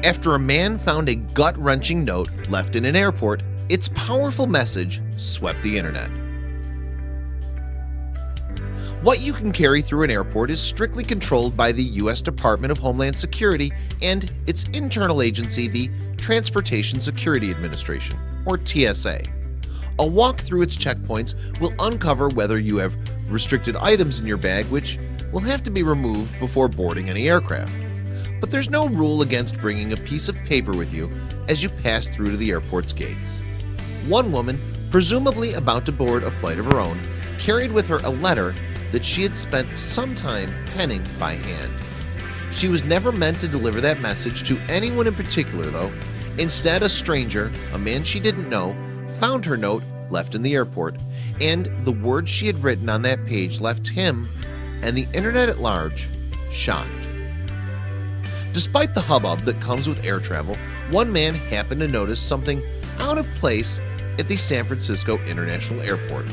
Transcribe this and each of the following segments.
After a man found a gut-wrenching note left in an airport, its powerful message swept the internet. What you can carry through an airport is strictly controlled by the U.S. Department of Homeland Security and its internal agency, the Transportation Security Administration, or TSA. A walk through its checkpoints will uncover whether you have restricted items in your bag, which will have to be removed before boarding any aircraft. But there's no rule against bringing a piece of paper with you as you pass through to the airport's gates. One woman, presumably about to board a flight of her own, carried with her a letter that she had spent some time penning by hand. She was never meant to deliver that message to anyone in particular, though. Instead, a stranger, a man she didn't know, found her note left in the airport, and the words she had written on that page left him and the internet at large shocked. Despite the hubbub that comes with air travel, one man happened to notice something out of place at the San Francisco International Airport.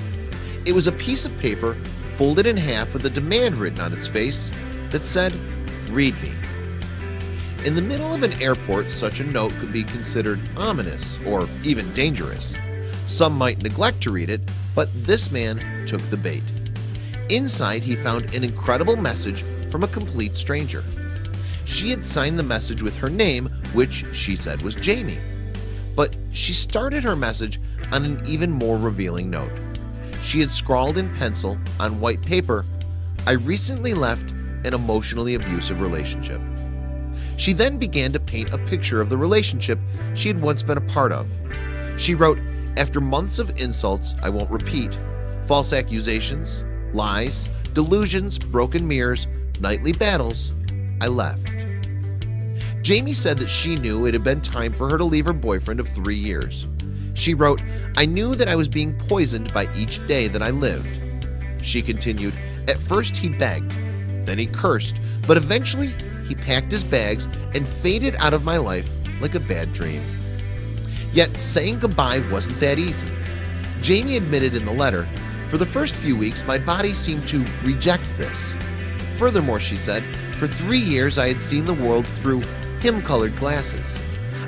It was a piece of paper folded in half with a demand written on its face that said, "Read me." In the middle of an airport, such a note could be considered ominous or even dangerous. Some might neglect to read it, but this man took the bait. Inside, he found an incredible message from a complete stranger. She had signed the message with her name, which she said was Jamie. But she started her message on an even more revealing note. She had scrawled in pencil on white paper, "I recently left an emotionally abusive relationship." She then began to paint a picture of the relationship she had once been a part of. She wrote, "After months of insults I won't repeat, false accusations, lies, delusions, broken mirrors, nightly battles, I left." Jamie said that she knew it had been time for her to leave her boyfriend of 3 years. She wrote, "I knew that I was being poisoned by each day that I lived." She continued, "At first he begged, then he cursed, but eventually he packed his bags and faded out of my life like a bad dream." Yet saying goodbye wasn't that easy. Jamie admitted in the letter, "For the first few weeks my body seemed to reject this. Furthermore," she said, "for 3 years I had seen the world through him-colored glasses.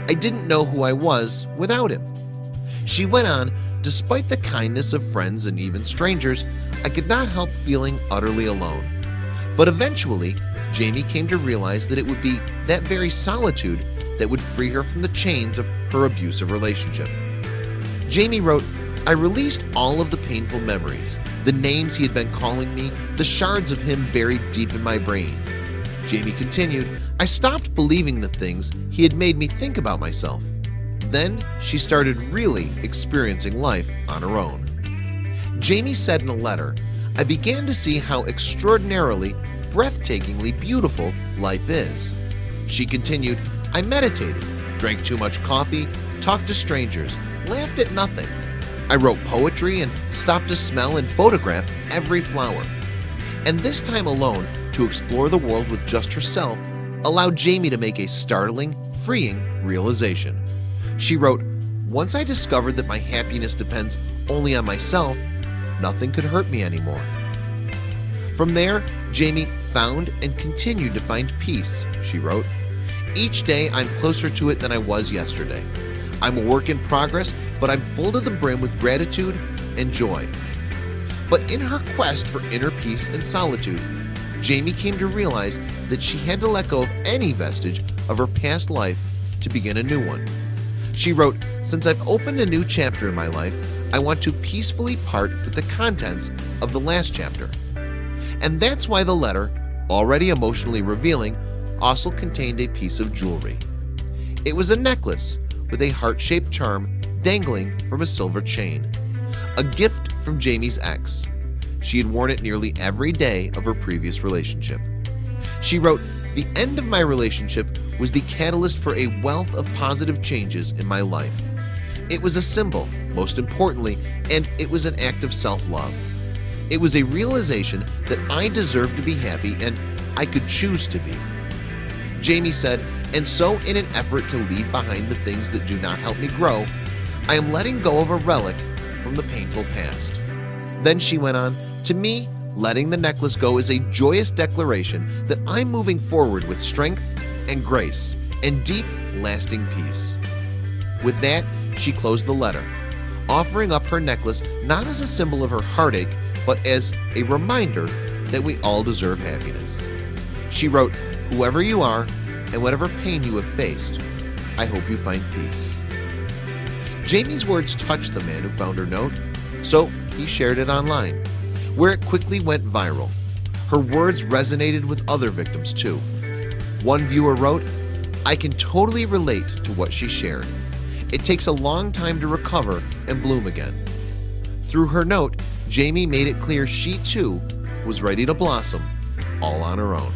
I didn't know who I was without him." She went on, "Despite the kindness of friends and even strangers, I could not help feeling utterly alone." But eventually, Jamie came to realize that it would be that very solitude that would free her from the chains of her abusive relationship. Jamie wrote, "I released all of the painful memories, the names he had been calling me, the shards of him buried deep in my brain." Jamie continued, "I stopped believing the things he had made me think about myself." Then she started really experiencing life on her own. Jamie said in a letter, "I began to see how extraordinarily, breathtakingly beautiful life is." She continued, "I meditated, drank too much coffee, talked to strangers, laughed at nothing. I wrote poetry and stopped to smell and photograph every flower." And this time alone, to explore the world with just herself, allowed Jamie to make a startling, freeing realization. She wrote, "Once I discovered that my happiness depends only on myself, nothing could hurt me anymore." From there, Jamie found and continued to find peace. She wrote, "Each day I'm closer to it than I was yesterday. I'm a work in progress, but I'm full to the brim with gratitude and joy." But in her quest for inner peace and solitude, Jamie came to realize that she had to let go of any vestige of her past life to begin a new one. She wrote, "Since I've opened a new chapter in my life, I want to peacefully part with the contents of the last chapter." And that's why the letter, already emotionally revealing, also contained a piece of jewelry. It was a necklace with a heart-shaped charm dangling from a silver chain, a gift from Jamie's ex. She had worn it nearly every day of her previous relationship. She wrote, "The end of my relationship was the catalyst for a wealth of positive changes in my life. It was a symbol, most importantly, and it was an act of self-love. It was a realization that I deserved to be happy and I could choose to be." Jamie said, "And so in an effort to leave behind the things that do not help me grow, I am letting go of a relic from the painful past." Then she went on, "To me, letting the necklace go is a joyous declaration that I'm moving forward with strength and grace and deep lasting peace. With that, she closed the letter, offering up her necklace not as a symbol of her heartache, but as a reminder that we all deserve happiness. She wrote, "Whoever you are and whatever pain you have faced, I hope you find peace." Jamie's words touched the man who found her note, so he shared it online, where it quickly went viral. Her words resonated with other victims too. One viewer wrote, "I can totally relate to what she shared. It takes a long time to recover and bloom again." Through her note, Jamie made it clear she too was ready to blossom all on her own.